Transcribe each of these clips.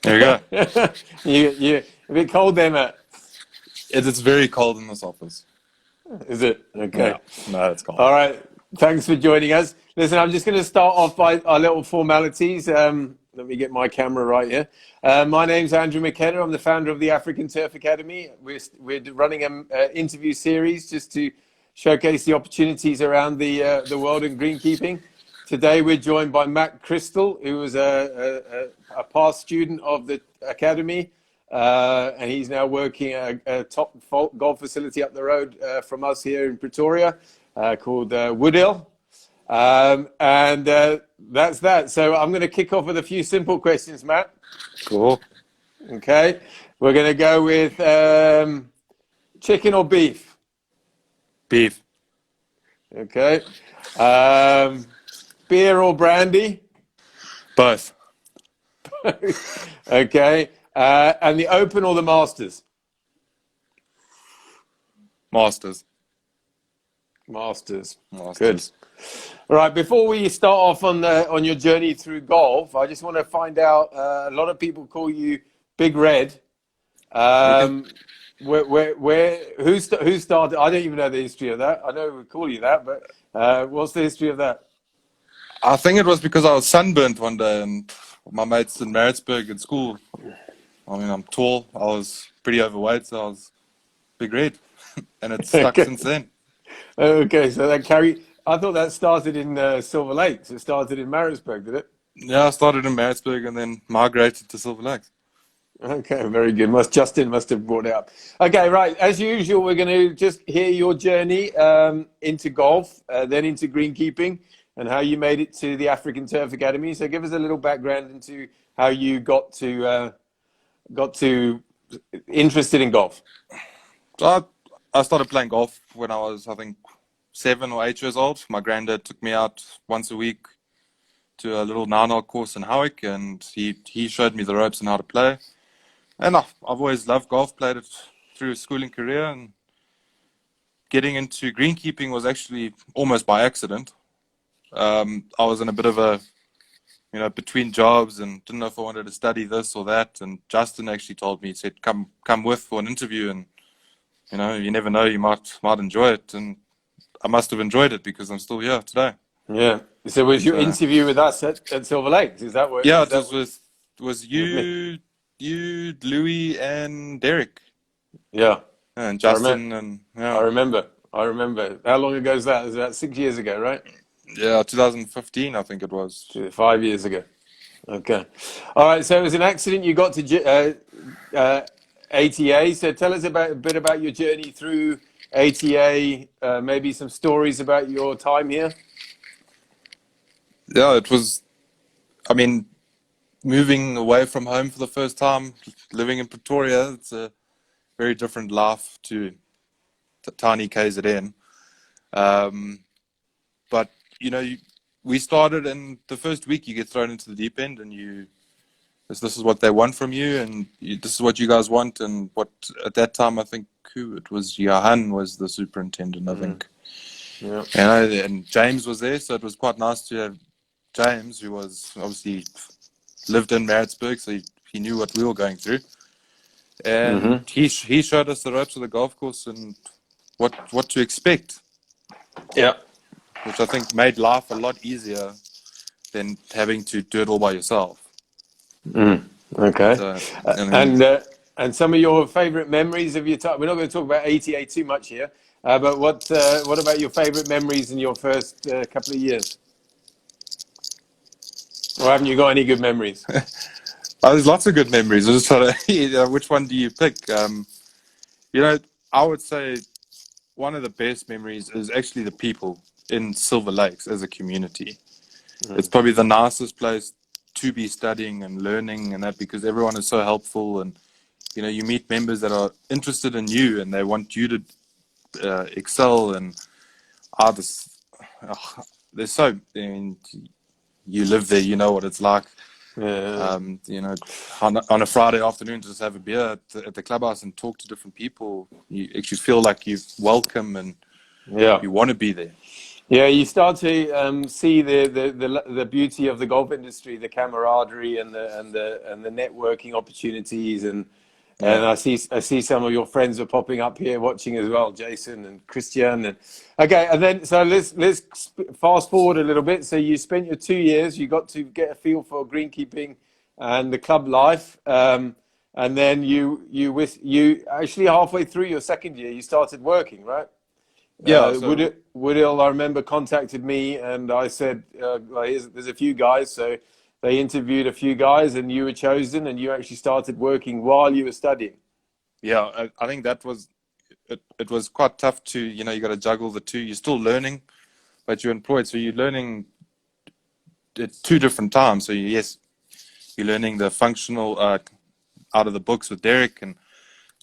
There you go. You a bit cold there, Matt? It's very cold in this office. Is it? Okay. Yeah, no, it's cold. All right. Thanks for joining us. Listen, I'm just going to start off by our little formalities. Let me get my camera right here. My name's Andrew McKenna. I'm the founder of the African Turf Academy. We're running an interview series just to showcase the opportunities around the world in greenkeeping. Today, we're joined by Matt Crystal, who was a past student of the academy, and he's now working at a top golf facility up the road from us here in Pretoria called Woodhill. And that's that. So I'm going to kick off with a few simple questions, Matt. Cool. Okay. We're going to go with chicken or beef. Beef. Okay. Beer or brandy? Both. Okay. And the Open or the Masters? Masters. Masters. Masters. Good. All right. Before we start off on your journey through golf, I just want to find out. A lot of people call you Big Red. Who started? I don't even know the history of that. I know we call you that, but what's the history of that? I think it was because I was sunburnt one day and my mates in Maritzburg at school. I mean, I'm tall. I was pretty overweight, so I was Big Red. And it's stuck since then. Okay, so that I thought that started in Silver Lakes. It started in Maritzburg, did it? Yeah, I started in Maritzburg and then migrated to Silver Lakes. Okay, very good. Justin must have brought it up. Okay, right. As usual, we're going to just hear your journey into golf, then into greenkeeping, and how you made it to the African Turf Academy. So give us a little background into how you got to interested in golf. So I started playing golf when I was, I think, 7 or 8 years old. My granddad took me out once a week to a little 9-hole course in Howick, and he showed me the ropes and how to play. And I've always loved golf, played it through a schooling career, and getting into greenkeeping was actually almost by accident. I was in a bit of a, between jobs and didn't know if I wanted to study this or that. And Justin actually told me, he said, come with for an interview, and, you never know, you might enjoy it. And I must have enjoyed it because I'm still here today. Yeah. So was your interview with us at Silver Lakes? Is that what? Yeah, it was you, Louis, and Derek. Yeah. And Justin and yeah. I remember. How long ago is that? It was about 6 years ago, right? Yeah, 2015, I think it was. 5 years ago. Okay. All right. So it was an accident. You got to ATA. So tell us a bit about your journey through ATA. Maybe some stories about your time here. Yeah, it was. I mean, moving away from home for the first time, living in Pretoria, it's a very different life to tiny KZN. But we started, and the first week you get thrown into the deep end, and this is what they want from you, and this is what you guys want. And what at that time, I think it was Johan was the superintendent, I think. Yeah. And James was there, so it was quite nice to have James, who was obviously lived in Maritzburg, so he knew what we were going through. And he showed us the ropes of the golf course and what to expect. Yeah. Which I think made life a lot easier than having to do it all by yourself. Okay. So, and some of your favorite memories of your time. We're not going to talk about ATA too much here, but what about your favorite memories in your first couple of years? Or haven't you got any good memories? There's lots of good memories. I just trying to, which one do you pick? I would say one of the best memories is actually the people in Silver Lakes as a community. It's probably the nicest place to be studying and learning and that, because everyone is so helpful, and you meet members that are interested in you and they want you to excel. And you live there, you know what it's like. On a Friday afternoon, to just have a beer at the clubhouse and talk to different people, you actually feel like you're welcome and you want to be there. Yeah, you start to see the beauty of the golf industry, the camaraderie and the networking opportunities, and Yeah. I see some of your friends are popping up here watching as well, Jason and Christian. And okay, and then so let's fast forward a little bit. So you spent your 2 years, you got to get a feel for greenkeeping and the club life, and then you actually halfway through your second year, you started working, right? Yeah. So Woodhill, I remember, contacted me, and I said, "There's a few guys." So they interviewed a few guys, and you were chosen, and you actually started working while you were studying. yeah, I think that was it. It was quite tough to, you got to juggle the two. You're still learning, but you're employed, so you're learning at two different times. So yes, you're learning the functional out of the books with Derek, and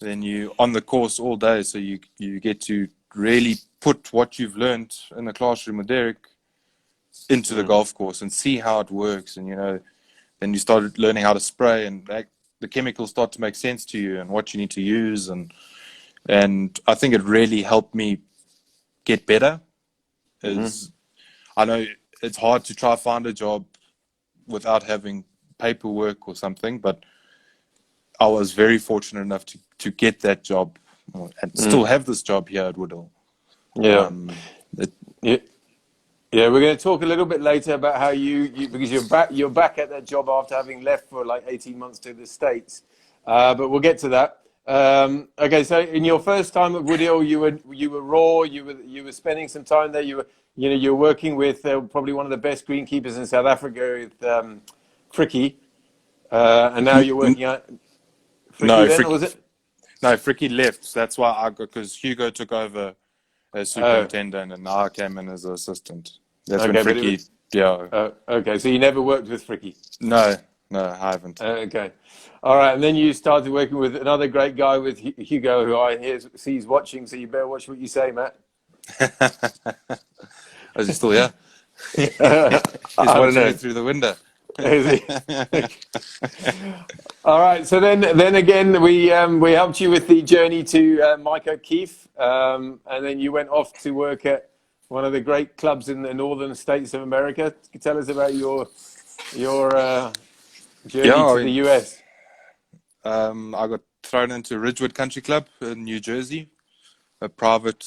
then you on the course all day. So you get to really put what you've learned in the classroom with Derek into the golf course and see how it works. And then you started learning how to spray, and the chemicals start to make sense to you and what you need to use. And I think it really helped me get better. Is I know it's hard to try find a job without having paperwork or something, but I was very fortunate enough to get that job and still have this job here at Woodhill. Yeah. Um, it, Yeah. Yeah, we're going to talk a little bit later about how you because you're back at that job after having left for like 18 months to the States, but we'll get to that. Okay, so in your first time at Woodhill, you were raw. You were spending some time there. You were working with probably one of the best greenkeepers in South Africa with Fricky, and now you're working at Fricky. no, Then or was it? Fricky left. That's why I got because Hugo took over as Oh, superintendent, and I came in as an assistant. That's when okay, but it Fricky, was yeah, okay. So you never worked with Fricky. no, no, I haven't. Okay. All right. And then you started working with another great guy with Hugo, who I hear sees watching. So you better watch what you say, Matt. Is he still here? I He's don't watching you know. through the window. Is he? All right. So then again, we helped you with the journey to Mike O'Keefe, and then you went off to work at one of the great clubs in the northern states of America. Tell us about your Yeah, journey to the US. I got thrown into Ridgewood Country Club in New Jersey, a private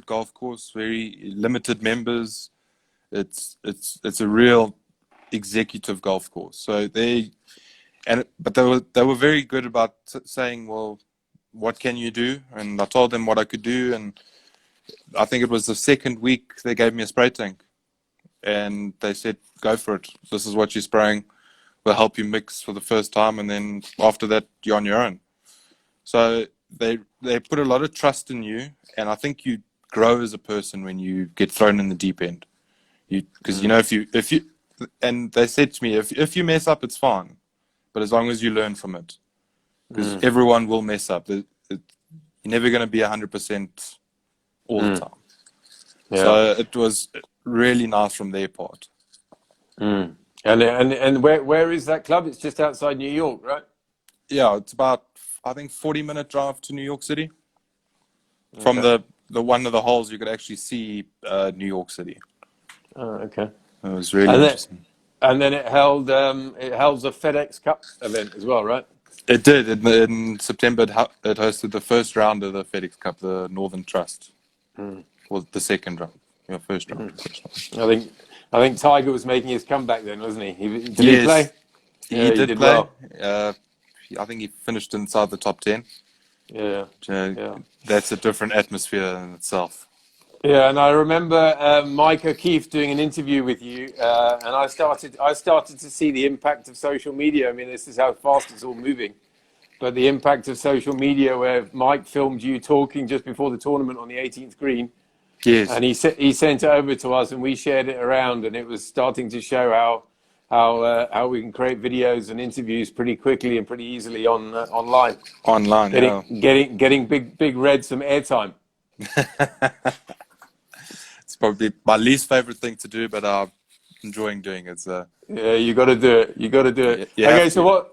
golf course, very limited members. It's a real executive golf course. So but they were very good about saying, well, what can you do? And I told them what I could do, and I think it was the second week they gave me a spray tank, and they said, go for it. This is what you're spraying. We'll help you mix for the first time, and then after that, you're on your own. So they put a lot of trust in you, and I think you grow as a person when you get thrown in the deep end. Because if you and they said to me, if you mess up, it's fine, but as long as you learn from it, because everyone will mess up. You're never going to be 100% all the time. Yeah. So it was really nice from their part. And where is that club? It's just outside New York, right? Yeah, it's about, I think, 40-minute drive to New York City. From Okay. the one of the holes, you could actually see New York City. Oh, okay. It was really And then interesting. and then it held a FedEx Cup event as well, right? It did. In September, it hosted the first round of the FedEx Cup, the Northern Trust. Was the second round. Your first round. I think Tiger was making his comeback then, wasn't he? Did he Yes, play? he Yeah, he did did play. well. I think he finished inside the top 10. Yeah, Uh, yeah. that's a different atmosphere in itself. Yeah, and I remember Mike O'Keefe doing an interview with you, and I started to see the impact of social media. I mean, this is how fast it's all moving. But the impact of social media, where Mike filmed you talking just before the tournament on the 18th green, Yes, and he sent it over to us, and we shared it around, and it was starting to show how we can create videos and interviews pretty quickly and pretty easily online, online. getting Yeah, getting big red some airtime. it's probably my least favorite thing to do, but I'm enjoying doing it. So Yeah, you got to do it. You got to do it. you have Okay, so to.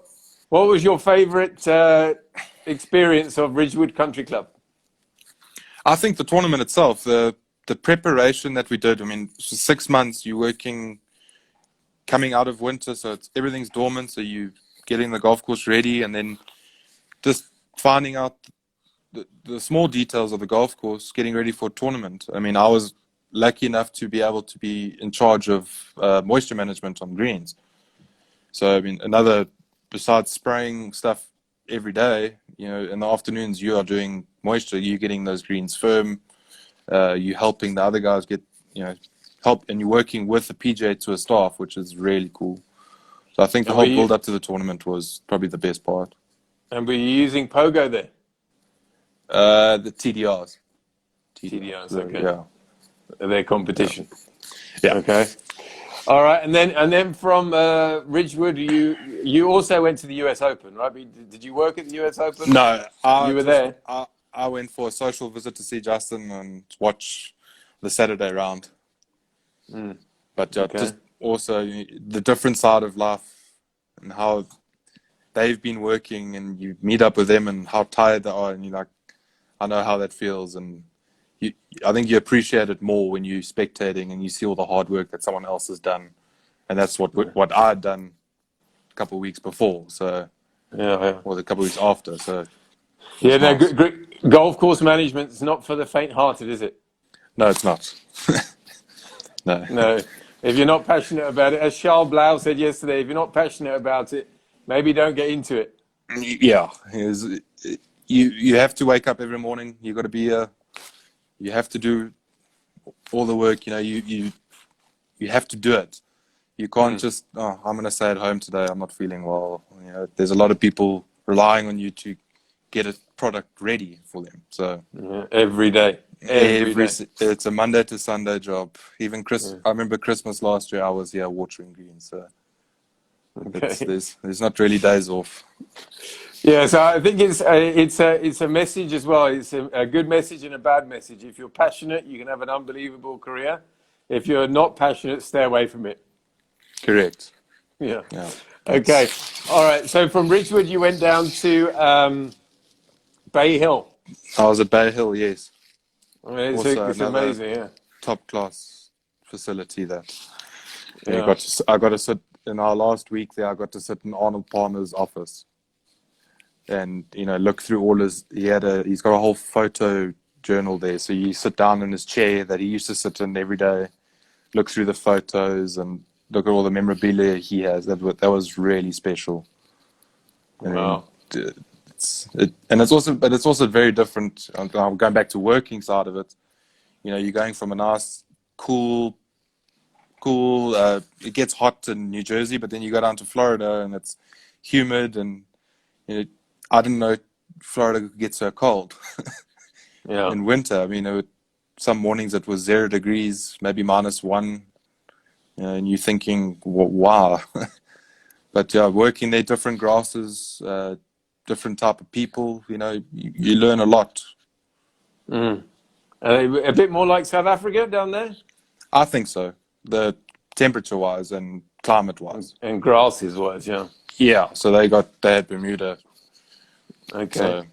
what was your favorite experience of Ridgewood Country Club? I think the tournament itself, the preparation that we did. I mean, for 6 months you're working, coming out of winter, so everything's dormant. So you getting the golf course ready, and then just finding out the small details of the golf course, getting ready for a tournament. I mean, I was lucky enough to be able to be in charge of moisture management on greens. So, I mean, besides spraying stuff every day, in the afternoons you are doing moisture, you're getting those greens firm, you're helping the other guys get, help, and you're working with the PGA Tour staff, which is really cool. So I think the whole build up to the tournament was probably the best part. And were you using Pogo there? The TDRs. TDRs, okay. Yeah. Their competition. Yeah. Okay. All right, and then from Ridgewood, you also went to the US Open, right? Did you work at the US Open? No, you were there. I went for a social visit to see Justin and watch the Saturday round. But just also the different side of life and how they've been working, and you meet up with them and how tired they are, and you're like, I know how that feels, and I think you appreciate it more when you're spectating and you see all the hard work that someone else has done, and that's what I had done a couple of weeks before, so or a couple of weeks after. So nice. Golf course management is not for the faint-hearted, is it? No, it's not. No. If you're not passionate about it, as Charles Blau said yesterday, if you're not passionate about it, maybe don't get into it. Yeah, you have to wake up every morning. You got to be you have to do all the work. You have to do it. You can't just, I'm going to stay at home today, I'm not feeling well. There's a lot of people relying on you to get a product ready for them. So every day. It's a Monday to Sunday job. Even I remember Christmas last year, I was here watering greens. So there's not really days off. Yeah, so I think it's a message as well. It's a good message and a bad message. If you're passionate, you can have an unbelievable career. If you're not passionate, stay away from it. Correct. Yeah. Okay. All right. So from Ridgewood, you went down to Bay Hill. I was at Bay Hill, yes. I mean, it's amazing, yeah. Top class facility that. I got to sit in our last week there. I got to sit in Arnold Palmer's office, and look through all he's got a whole photo journal there. So you sit down in his chair that he used to sit in every day, look through the photos and look at all the memorabilia he has. That was really special. Wow. It's also very different. I'm going back to working side of it. You're going from a nice, cool. It gets hot in New Jersey, but then you go down to Florida and it's humid, and I didn't know Florida could get so cold. In winter. I mean, some mornings it was 0 degrees, maybe -1, and you're thinking, wow. But working there, different grasses, different type of people, you learn a lot. A bit more like South Africa down there? I think so. The temperature-wise and climate-wise. And grasses-wise, yeah. Yeah, so they had Bermuda. Okay. So.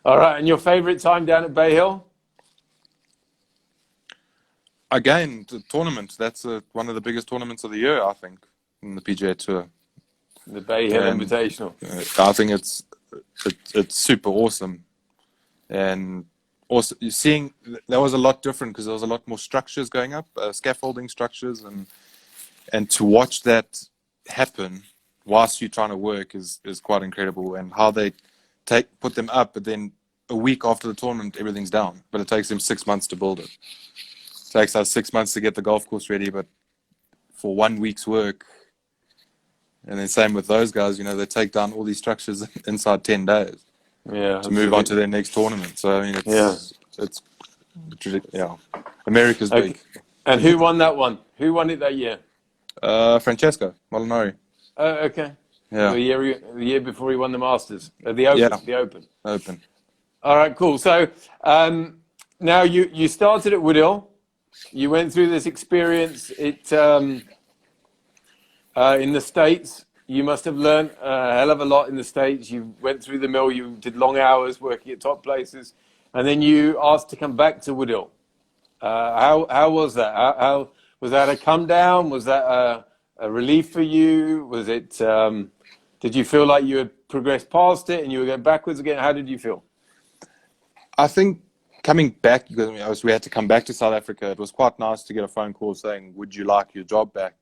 All right, and your favorite time down at Bay Hill? Again, the tournament. That's one of the biggest tournaments of the year, I think, in the PGA Tour. The Bay Hill Invitational. I think it's super awesome. And also, you're seeing that was a lot different because there was a lot more structures going up, scaffolding structures, and to watch that happen whilst you're trying to work is quite incredible. And how they put them up, but then a week after the tournament, everything's down. But it takes them 6 months to build it. It takes us 6 months to get the golf course ready, but for 1 week's work. And then same with those guys, they take down all these structures inside 10 days. Yeah. To move on to their next tournament. So I mean, it's America's big. And who won that one? Who won it that year? Francesco Molinari. Okay. Yeah. The year before he won the Masters, the Open. Yeah. The Open. Open. All right, cool. So now you started at Woodhill. You went through this experience. In the States, you must have learned a hell of a lot in the States. You went through the mill. You did long hours working at top places, and then you asked to come back to Woodhill. How was that? How was that a come down? Was that a relief for you? Was it? Did you feel like you had progressed past it and you were going backwards again? How did you feel? I think coming back, because we had to come back to South Africa, it was quite nice to get a phone call saying, "Would you like your job back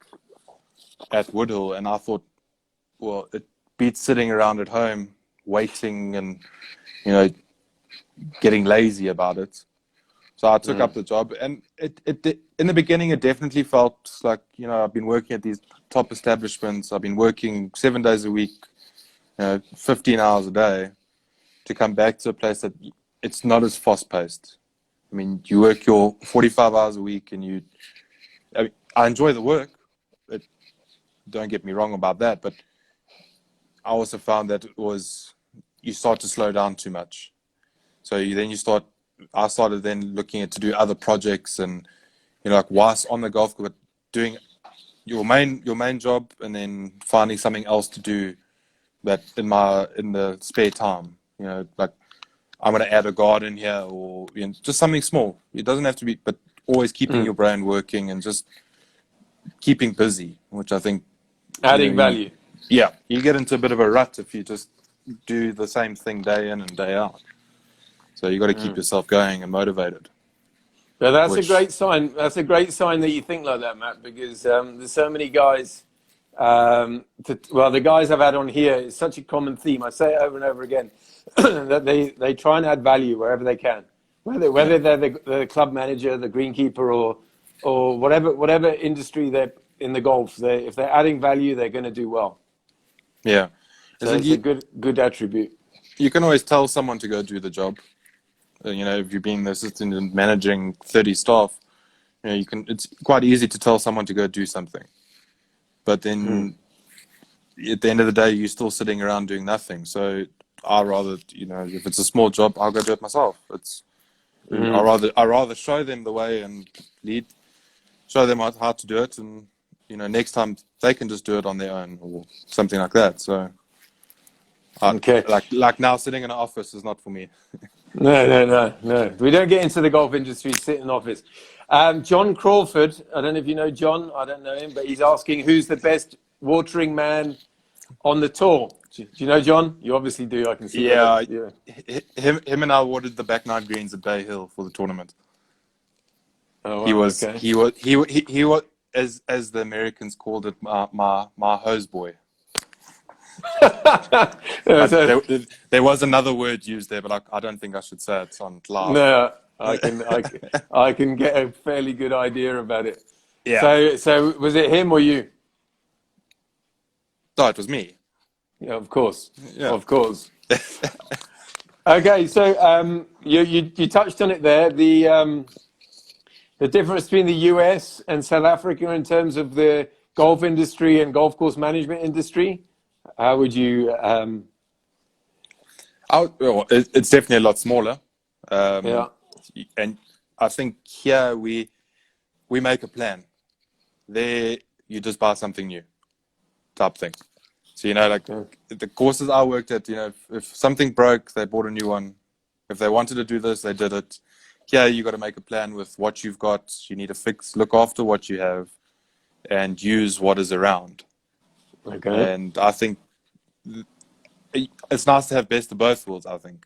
at Woodhill?" And I thought, well, it beats sitting around at home waiting and you know getting lazy about it. So I took up the job, and in the beginning it definitely felt like I've been working at these top establishments. I've been working 7 days a week, 15 hours a day, to come back to a place that it's not as fast paced. I mean, you work your 45 hours a week, and I enjoy the work. Don't get me wrong about that, but I also found that you start to slow down too much. So I started then looking to do other projects, and like whilst on the golf course, doing your main job, and then finding something else to do that in the spare time. Like I'm going to add a garden here, or just something small. It doesn't have to be, but always keeping your brain working and just keeping busy, which I think Adding value. You get into a bit of a rut if you just do the same thing day in and day out. So you got to keep yourself going and motivated. Yeah, that's a great sign. That's a great sign that you think like that, Matt, because there's so many guys. The guys I've had on here, it's such a common theme. I say it over and over again that they try and add value wherever they can, whether they're the club manager, the greenkeeper, or whatever industry they're in the golf. If they're adding value, they're going to do well. Yeah, so it's a good attribute. You can always tell someone to go do the job. If you're being the assistant and managing 30 staff, it's quite easy to tell someone to go do something. But then at the end of the day, you're still sitting around doing nothing. So I rather, if it's a small job, I'll go do it myself. I rather show them the way and show them how to do it. And, next time they can just do it on their own or something like that. So like now sitting in an office is not for me. No. We don't get into the golf industry to sit in an office. John Crawford, I don't know if you know John. I don't know him, but he's asking who's the best watering man on the tour. Do you know John? You obviously do. I can see. Yeah. Him and I watered the back nine greens at Bay Hill for the tournament. Oh, wow, he was as the Americans called it, my hose boy. There was another word used there, but I don't think I should say it on live. No, I can get a fairly good idea about it. Yeah. So was it him or you? No, it was me. Yeah, of course. Yeah. Of course. Okay, so you touched on it there. The difference between the US and South Africa in terms of the golf industry and golf course management industry. How would you? It's definitely a lot smaller. Yeah. And I think here we make a plan. There you just buy something new, type thing. So the courses I worked at, if something broke, they bought a new one. If they wanted to do this, they did it. Here you got to make a plan with what you've got. You need to look after what you have, and use what is around. Okay. And I think it's nice to have best of both worlds. I think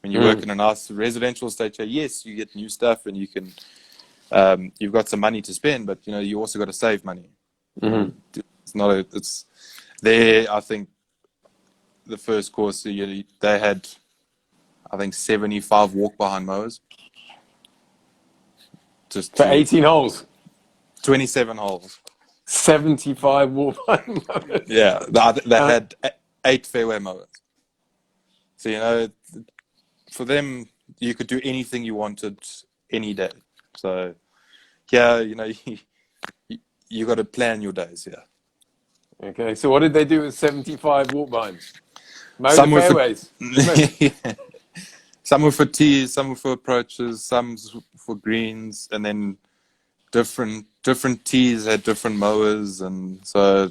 when you work in a nice residential estate here, yes, you get new stuff and you can, you've got some money to spend, but you also got to save money. It's there. I think the first course they had, I think 75 walk behind mowers. Just for 18 holes. 27 holes. 75 walk behind mowers. Yeah, they had 8 fairway mowers. So for them, you could do anything you wanted any day. So yeah, you got to plan your days. Yeah. Okay, so what did they do with 75 walk behinds? Mow Some the were fairways. Some were for tees, some were for approaches, some for greens, and then different tees had different mowers, and so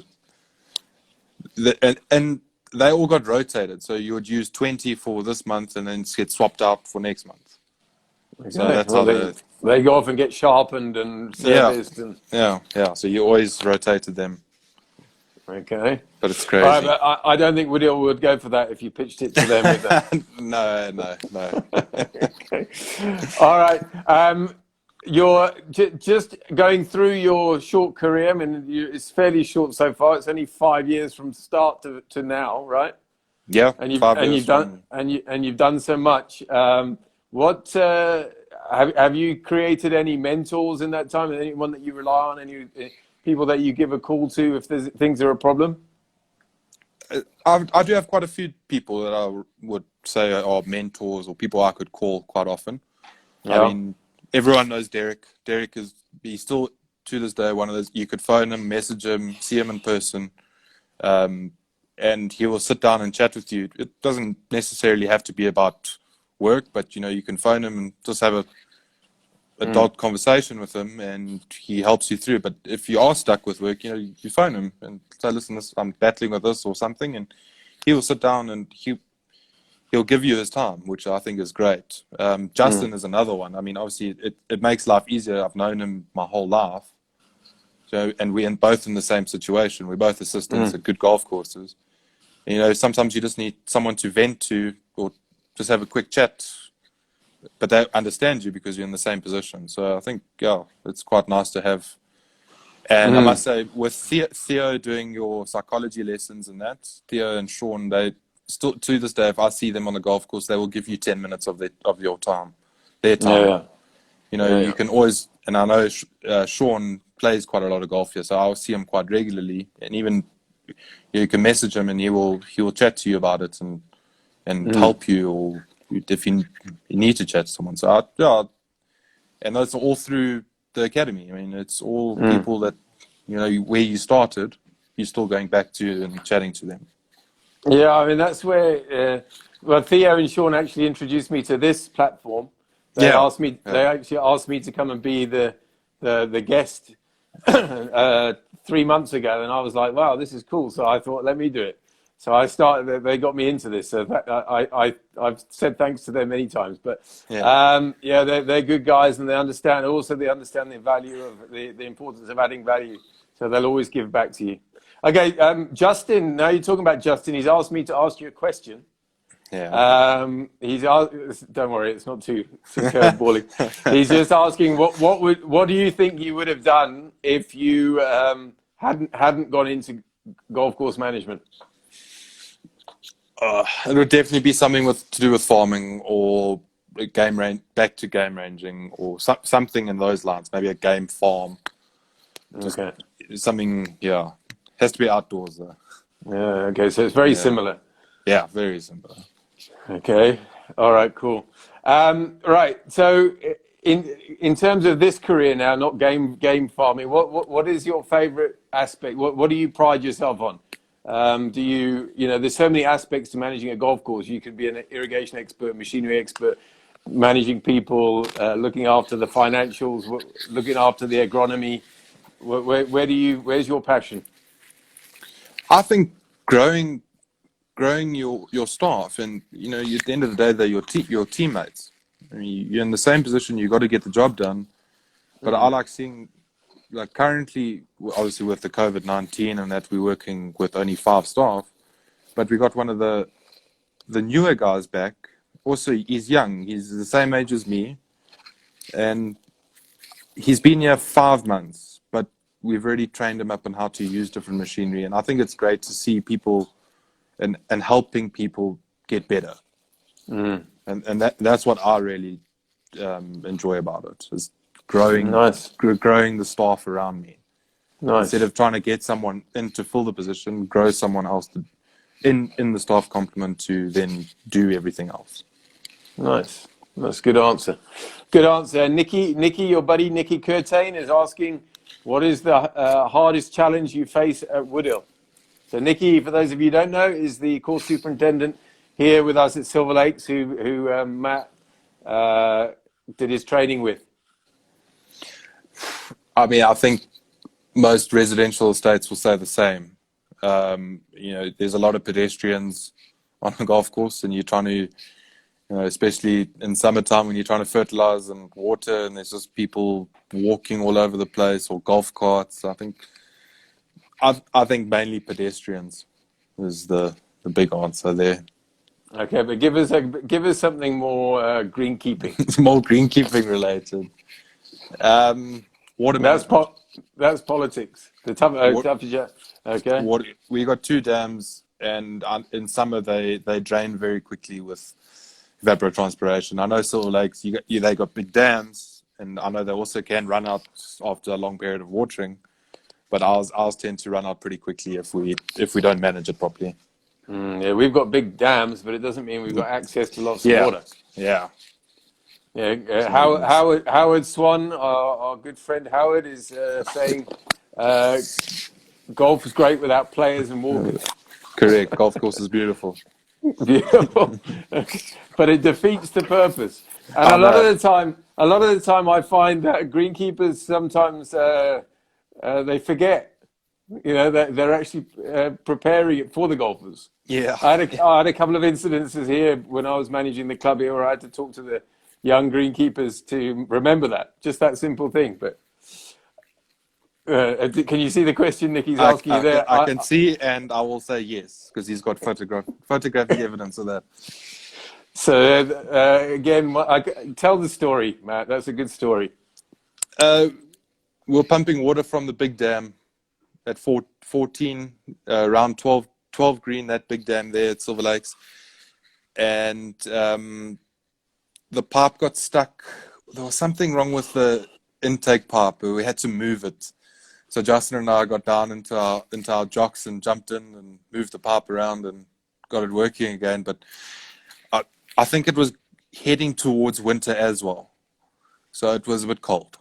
and they all got rotated. So you would use 20 for this month, and then get swapped out for next month. So Okay. that's Well, how they go off and get sharpened and yeah, serviced and yeah. So you always rotated them, okay. but it's All right, crazy. but I don't think Woodhill would go for that if you pitched it to them with that. No, no, no. Okay. All right. You're just going through your short career. I mean, it's fairly short so far. It's only 5 years from start to now, right? Yeah, And 5 years you've done from. and you've done so much. What have you created any mentors in that time? Anyone that you rely on? Any people that you give a call to if there's things are a problem? I do have quite a few people that I would say are mentors or people I could call quite often. I Yeah. mean, everyone knows Derek. Derek is he's still to this day one of those you could phone him, message him, see him in person, um, and he will sit down and chat with you. It doesn't necessarily have to be about work, but you can phone him and just have a adult conversation with him, and he helps you through. But if you are stuck with work, you phone him and say, "Listen, I'm battling with this or something," and he will sit down and he'll give you his time, which I think is great. Justin is another one. I mean, obviously, it makes life easier. I've known him my whole life, so and we're both in the same situation. We're both assistants at good golf courses. Sometimes you just need someone to vent to or just have a quick chat, but they understand you because you're in the same position. So I think, yeah, it's quite nice to have. And I must say, with Theo doing your psychology lessons and that, Theo and Sean, they still to this day, if I see them on the golf course, they will give you 10 minutes of your time, their time. Yeah. Yeah. You can always, and I know Sean plays quite a lot of golf here, so I'll see him quite regularly, and even you can message him and he will chat to you about it and help you, or if you need to chat to someone. So yeah, and that's all through the academy. I mean, it's all people that where you started, you're still going back to and chatting to them. Yeah, I mean that's where well Theo and Sean actually introduced me to this platform. They Yeah, asked me. yeah, They actually asked me to come and be the guest 3 months ago, and I was like, "Wow, this is cool." So I thought, "Let me do it." So I started. They got me into this. So I've said thanks to them many times. But yeah. yeah, they're good guys, and they understand. Also, they understand the value of the importance of adding value. So they'll always give back to you. Okay, Justin. Now you're talking about Justin. He's asked me to ask you a question. Yeah. He's asked, don't worry, it's not too curveballing. He's just asking what do you think you would have done if you hadn't gone into golf course management? It would definitely be something to do with farming or back to game ranging or something in those lines. Maybe a game farm. Just Okay. something, yeah. Has to be outdoors though. Yeah. Okay. So it's very Yeah. similar. Yeah, very similar. Okay. All right. Cool. Right. So in terms of this career now, not game farming, what is your favorite aspect? What do you pride yourself on? Do there's so many aspects to managing a golf course. You could be an irrigation expert, machinery expert, managing people, looking after the financials, looking after the agronomy. Where's your passion? I think growing your staff, and at the end of the day, they're your teammates. I mean, you're in the same position. You got to get the job done. But I like seeing, like currently, obviously with the COVID-19 and that we're working with only 5 staff, but we got one of the newer guys back. Also, he's young. He's the same age as me, and he's been here 5 months. But we've already trained him up on how to use different machinery, and I think it's great to see people and helping people get better. And that's what I really enjoy about it is Nice, growing the staff around me. Instead nice. of trying to get someone in to fill the position, grow someone else in the staff complement to then do everything else. Nice. That's a good answer. Good answer. Nikki, your buddy Nikki Curtain is asking, what is the hardest challenge you face at Woodhill? So Nikki, for those of you who don't know, is the course superintendent here with us at Silver Lakes, who Matt did his training with. I mean, I think most residential estates will say the same. There's a lot of pedestrians on a golf course, and you're trying to especially in summertime when you're trying to fertilize and water, and there's just people walking all over the place or golf carts. I think mainly pedestrians is the big answer there. Okay, but give us something more greenkeeping. It's more greenkeeping related. Water That's management. that's politics. The tough, What, tough, okay. we got two dams, and in summer they drain very quickly with evapotranspiration. I know Silver Lakes, they got big dams, and I know they also can run out after a long period of watering. But ours tend to run out pretty quickly if we don't manage it properly. Yeah, we've got big dams, but it doesn't mean we've got access to lots of Yeah, water. yeah. Yeah, So Howard Swan, our good friend Howard, is saying golf is great without players and walkers. correct. Golf course is beautiful. Beautiful, but it defeats the purpose. And I a lot of know. the time, I find that greenkeepers sometimes they forget. They're actually preparing it for the golfers. Yeah, I had a couple of incidences here when I was managing the club here where I had to talk to the young greenkeepers to remember that. Just that simple thing. But can you see the question Nicky's asking you there? I can see, and I will say yes because he's got photographic evidence of that. So again, tell the story, Matt. That's a good story. We're pumping water from the big dam at 14, around 12 green, that big dam there at Silver Lakes. And the pipe got stuck. There was something wrong with the intake pipe. We had to move it. So Justin and I got down into our jocks and jumped in and moved the pipe around and got it working again. But I think it was heading towards winter as well. So it was a bit cold.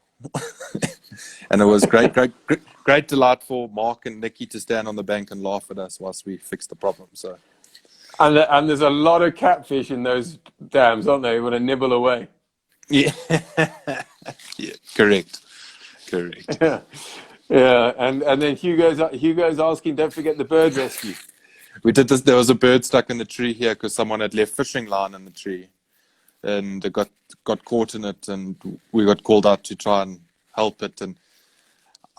And it was great delight for Mark and Nikki to stand on the bank and laugh at us whilst we fixed the problem. So, and there's a lot of catfish in those dams, aren't they? Want to nibble away. yeah, yeah, correct. Yeah, yeah. And then Hugo's asking, don't forget the bird rescue. We did this. There was a bird stuck in the tree here because someone had left fishing line in the tree, and it got caught in it, and we got called out to try and help it, and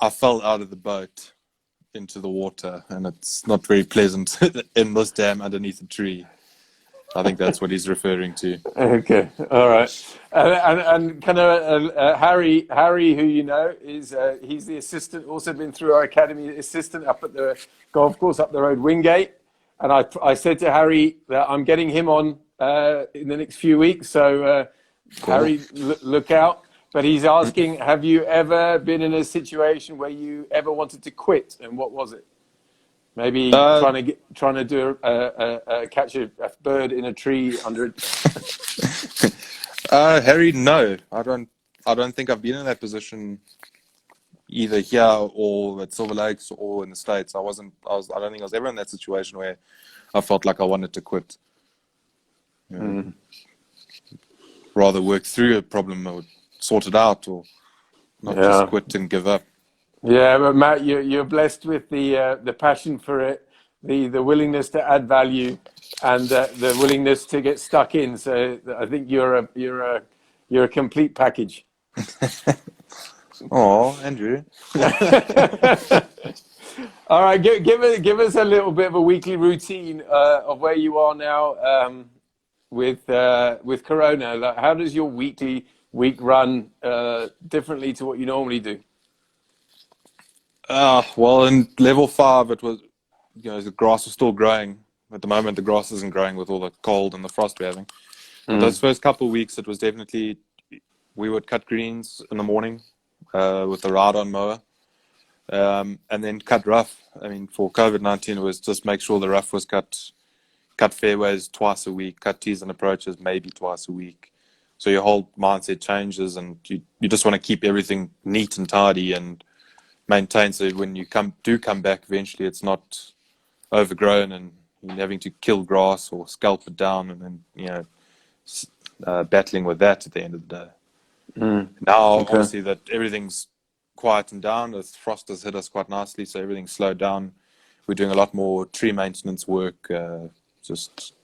I fell out of the boat into the water, and it's not very pleasant in this dam underneath a tree. I think that's what he's referring to. Okay, all right. And kind of Harry, who you know, is he's the assistant, also been through our academy, assistant up at the golf course up the road, Wingate. And I said to Harry that I'm getting him on in the next few weeks. So Cool. Harry, look out. But he's asking, have you ever been in a situation where you ever wanted to quit, and what was it? Maybe trying to do catch a bird in a tree under it. Harry, no, I don't think I've been in that position either here or at Silver Lakes or in the States. I don't think I was ever in that situation where I felt like I wanted to quit. Rather work through a problem or sort it out, or not just quit and give up. Yeah, but Matt, you're blessed with the passion for it, the willingness to add value, and the willingness to get stuck in. So I think you're a complete package. Oh, Andrew. All right, give us a little bit of a weekly routine of where you are now with Corona. Like, how does your week run differently to what you normally do? Well, in level 5, it was, the grass was still growing. At the moment, the grass isn't growing with all the cold and the frost we're having. But those first couple of weeks, it was definitely, we would cut greens in the morning with the ride-on mower, and then cut rough. I mean, for COVID-19, it was just make sure the rough was cut fairways twice a week, cut tees and approaches maybe twice a week. So your whole mindset changes, and you just want to keep everything neat and tidy and maintain, so when you come back eventually, it's not overgrown and you're having to kill grass or scalp it down, and then battling with that at the end of the day. Now, obviously, that everything's quietened down. The frost has hit us quite nicely, so everything's slowed down. We're doing a lot more tree maintenance work, just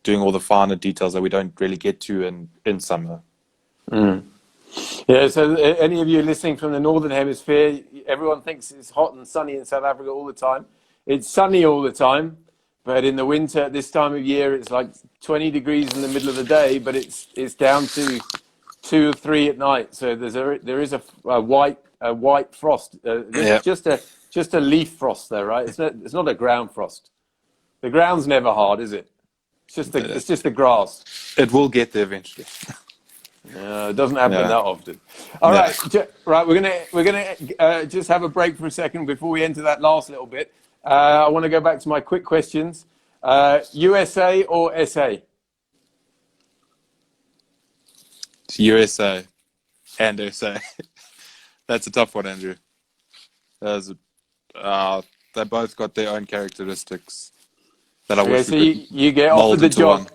doing all the finer details that we don't really get to in summer. Yeah, so any of you listening from the Northern Hemisphere, everyone thinks it's hot and sunny in South Africa all the time. It's sunny all the time, but in the winter, at this time of year, it's like 20 degrees in the middle of the day, but it's down to 2 or 3 at night. So there is a white frost, Yeah. just a leaf frost there, right? It's not a ground frost. The ground's never hard, is it? It's just the grass. It will get there eventually. It doesn't happen Yeah. that often. All Yeah. right. We're gonna just have a break for a second before we enter that last little bit. I want to go back to my quick questions. USA or SA? It's USA and SA. That's a tough one, Andrew. They both got their own characteristics that I Okay, wish so we could you get mold offered the into job. one.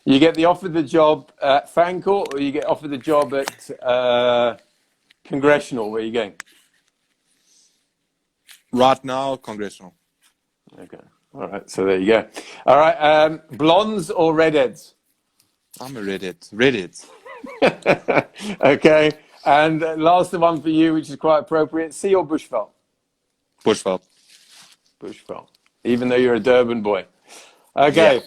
You get offered the job at Fancourt, or you get offered the job at Congressional. Where are you going? Right now, congressional. Okay. All right. So there you go. All right. Blondes or redheads? I'm a redhead. Redheads. Okay. And last one for you, which is quite appropriate: sea or bushveld? Bushveld. Bushveld. Even though you're a Durban boy. Okay. Yeah.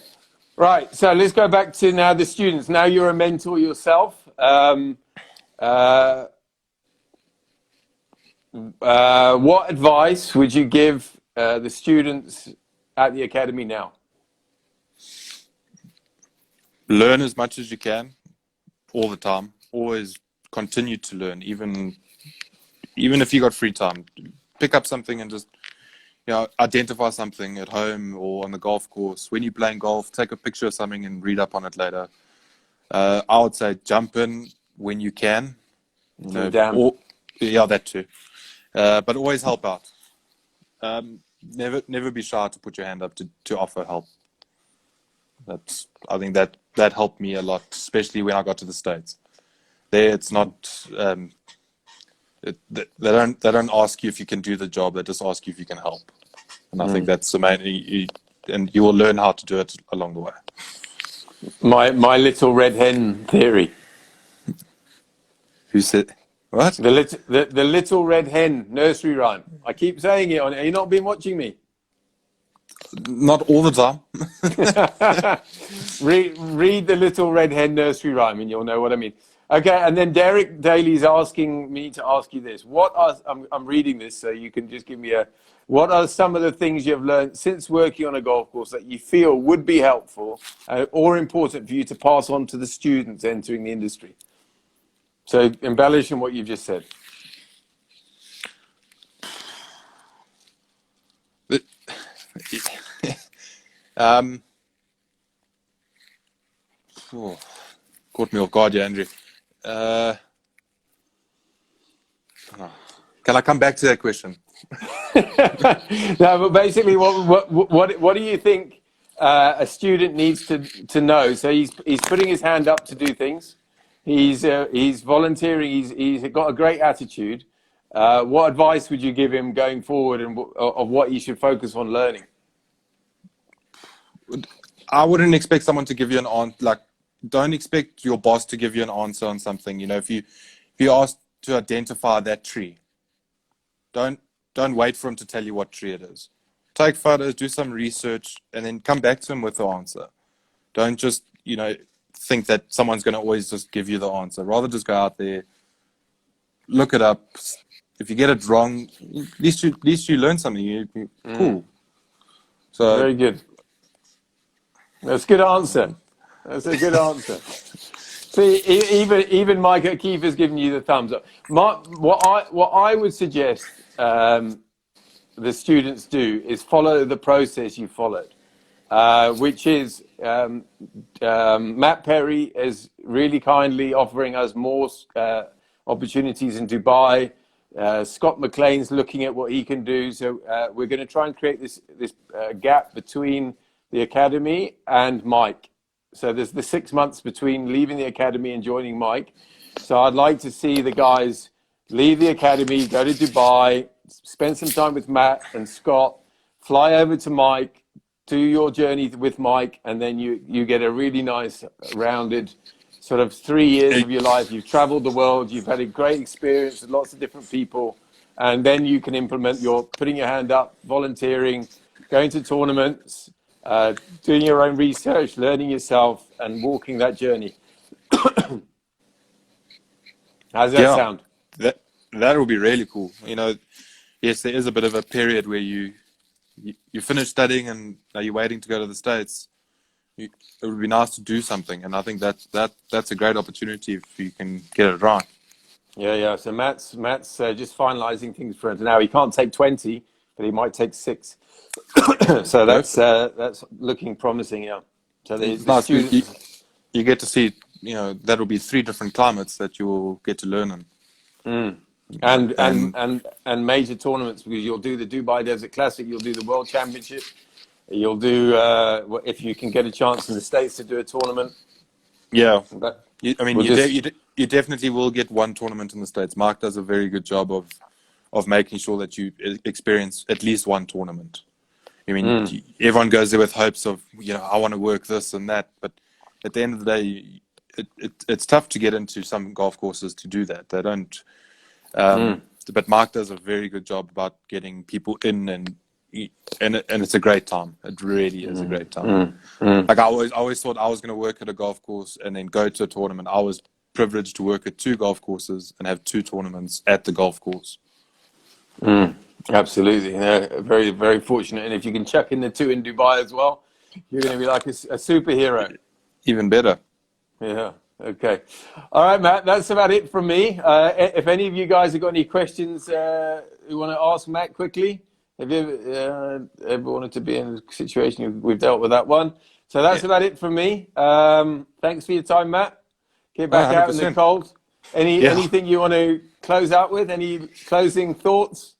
Right. So let's go back to now the students. Now you're a mentor yourself. What advice would you give the students at the academy now? Learn as much as you can, all the time. Always continue to learn, even if you got free time. Pick up something and just identify something at home or on the golf course. When you're playing golf, take a picture of something and read up on it later. I would say jump in when you can. Damn. That too. But always help out. Never be shy to put your hand up to offer help. I think that helped me a lot, especially when I got to the States. There, it's not. They don't ask you if you can do the job. They just ask you if you can help. And I think that's the main. And you will learn how to do it along the way. My little red hen theory. Who said what? The little red hen nursery rhyme. I keep saying it on. Are you not been watching me? Not all the time. read the little red hen nursery rhyme, and you'll know what I mean. Okay, and then Derek Daly's asking me to ask you this. I'm reading this, so you can just give me what are some of the things you've learned since working on a golf course that you feel would be helpful or important for you to pass on to the students entering the industry? So embellish on what you've just said. Caught me off guard, yeah, Andrew. Can I come back to that question? No, but basically, what do you think a student needs to know? So he's putting his hand up to do things. He's volunteering. He's got a great attitude. What advice would you give him going forward, and of what he should focus on learning? I wouldn't expect someone to give you an answer. Don't expect your boss to give you an answer on something. If you ask to identify that tree, don't wait for him to tell you what tree it is. Take photos, do some research, and then come back to him with the answer. Don't just think that someone's going to always just give you the answer. Rather just go out there, look it up. If you get it wrong, at least you learn something. Cool. So very good. That's a good answer. That's a good answer. See, even Mike O'Keefe has given you the thumbs up. What I would suggest the students do is follow the process you followed, which is Matt Perry is really kindly offering us more opportunities in Dubai. Scott McLean's looking at what he can do. So we're going to try and create this gap between the academy and Mike. So there's the 6 months between leaving the academy and joining Mike. So I'd like to see the guys leave the academy, go to Dubai, spend some time with Matt and Scott, fly over to Mike, do your journey with Mike, and then you get a really nice, rounded sort of 3 years of your life. You've traveled the world. You've had a great experience with lots of different people. And then you can implement your putting your hand up, volunteering, going to tournaments, doing your own research, learning yourself, and walking that journey. How's that Yeah, sound? that would be really cool. You know, yes, there is a bit of a period where you finish studying and now you're waiting to go to the States. It would be nice to do something, and I think that's a great opportunity if you can get it right. Yeah. So Matt's just finalising things for now. He can't take 20, but he might take 6. So Perfect. that's looking promising. Yeah. So It's the nice. students. You get to see, you know, that will be 3 different climates that you will get to learn in. Mm. And, and And and and major tournaments, because you'll do the Dubai Desert Classic, you'll do the World Championship, you'll do if you can get a chance in the States to do a tournament. yeah, But I mean, we'll just you definitely will get one tournament in the States. Mark does a very good job of making sure that you experience at least one tournament. I mean, mm, everyone goes there with hopes of, you know, I want to work this and that, but at the end of the day, it's tough to get into some golf courses to do that. They don't. mm, But Mark does a very good job about getting people in, and it's a great time. It really is a mm, great time. mm, mm, Like I always thought I was going to work at a golf course and then go to a tournament. I was privileged to work at 2 golf courses and have 2 tournaments at the golf course. mm. Absolutely. Yeah, very, very fortunate. And if you can chuck in the 2 in Dubai as well, you're going to be like a superhero. Even better. Yeah. Okay. All right, Matt. That's about it from me. If any of you guys have got any questions you want to ask Matt quickly, have you ever wanted to be in a situation? We've dealt with that one. So that's Yeah. about it from me. Thanks for your time, Matt. Get Oh, back out in the 100%. cold. Yeah. Anything you want to close out with? Any closing thoughts?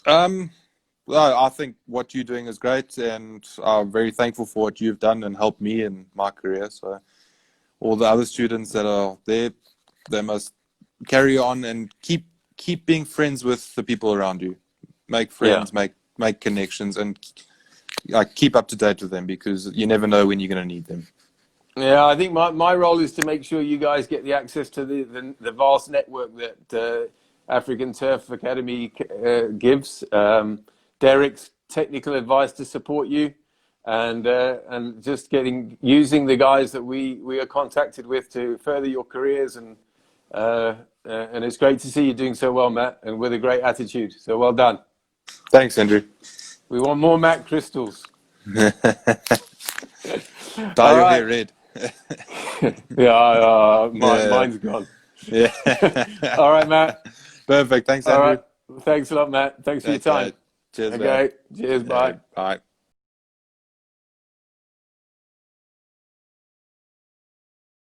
Well, I think what you're doing is great, and I'm very thankful for what you've done and helped me in my career. So all the other students that are there, they must carry on and keep being friends with the people around you. Make Yeah. friends, make connections, and keep up to date with them, because you never know when you're going to need them. Yeah, I think my role is to make sure you guys get the access to the vast network that African Turf Academy gives. Derek's technical advice to support you, and just using the guys that we are contacted with to further your careers, and it's great to see you doing so well, Matt, and with a great attitude. So well done. Thanks, Andrew. We want more Matt Crystals. Dye All your right. hair red. Yeah, Yeah. mine's gone. Yeah. All right, Matt. Perfect. Thanks, All Andrew. right. Thanks a lot, Matt. Thanks for your Thanks, time. mate. Cheers, man. Okay. Cheers. Yeah, Bye. bye.